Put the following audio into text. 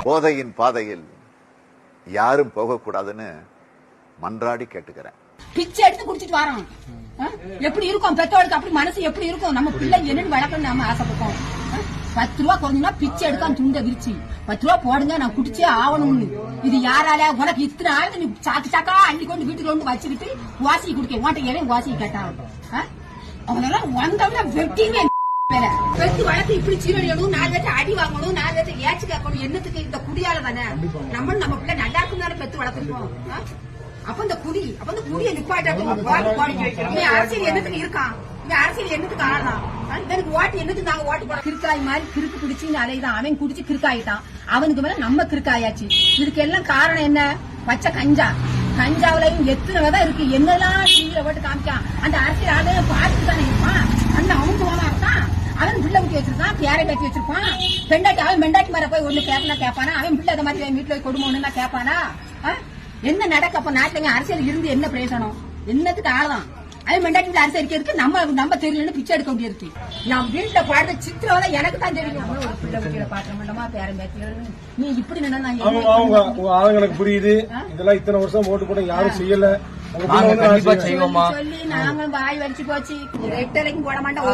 போதையின் பாதையில் யாரும் போகக்கூடாதுன்னு மன்றாடி கேட்டுக்கிறேன். பிச்சை எடுத்து குடிச்சிட்டு வரோம். எப்படி இருக்கும் பெற்றோருக்கு? அப்படி மனசு எப்படி இருக்கும்? நம்ம பிள்ளை என்னன்னு வளர்க்கணும் நம்ம ஆசைப்பட்டோம். 10 ரூபா கொஞ்சம்னா பிச்சை எடுக்க துண்ட விரிச்சு 10 ரூபா போடுங்க, நான் குடிச்சே ஆகணும்னு. இது யாரால உனக்கு இத்தனை ஆள் நீ சாக்கு சாக்கா அள்ளி கொண்டு வீட்டுக்கு வந்து வச்சுக்கிட்டு வாசி குடிக்க மாட்டேன். வாசி கேட்டான் அவனெல்லாம் வந்தவன வெட்டிவே வெட்டி வளர்த்து இப்படி சீரழியணும், 4 பேர்த்து அடி வாங்கணும், 4 பேர்த்து ஏச்சு கேட்கணும். என்னத்துக்கு? இந்த குடியால தானே நம்ம பிள்ளை நல்லா இருக்கும் தானே பெத்து வளர்த்துருக்கோம். அப்ப இந்த குடியை நிப்பாட்ட அரசியல் என்னத்துக்கு இருக்கான்? அரசியல் என்னத்துக்கு ஆடலாம்? எனக்கு ஓட்டு என்னத்துக்கு நாங்க ஓட்டு போறோம்? கிறுக்காய் மாதிரி கிறுக்கு பிடிச்சின்னு அலைதான். அவன் குடிச்சு கிறுக்காயிட்டான். அவனுக்கு மேல நம்ம கிறுக்காயாச்சு. இதுக்கு எல்லாம் காரணம் என்ன? பச்சை கஞ்சாவிலையும் எத்தனை விதம் இருக்கு. என்னெல்லாம் டிவியில போட்டு காமிக்கான். அந்த அரசியல் ஆளுநர் பார்த்துட்டு தானே இருப்பான். அண்ணன் அவங்க போனா இருக்கான். அவன் பிள்ளை ஊட்டி வச்சிருக்கான், பேரை பேத்தி வச்சிருப்பான். பெண்டாட்டி அவன் பெண்டாட்டி மேல போய் ஒண்ணு கேட்கனா கேட்பானா? அவன் பிள்ளை அந்த மாதிரி வீட்டுல கொடுமை ஒண்ணுன்னா கேட்பானா? என்ன நடக்க? அப்ப நாட்டுல அரசியல் இருந்து என்ன பிரயோஜனம்? என்னத்துக்கு ஆளலாம்? அவன் மெண்டாட்டி அரசியல் இருக்கு. நம்ம தெரியலன்னு பிச்சை எடுக்க வேண்டியிருக்கு. நான் வீட்டுல பாடுற சித்திரம் எனக்கு தான் தெரியும். ஒரு பிள்ளை ஊட்டியில பாக்குற மாட்டோமா பேரம் பேத்தி நீ இப்படி நினைச்சு புரியுது. இதெல்லாம் இத்தனை வருஷம் ஓட்டு போட யாரும் செய்யல. சொல்லி நாங்களும் வாய் வலிச்சு போச்சு. ரெட்டலைக்கும் போட மாட்டோம்.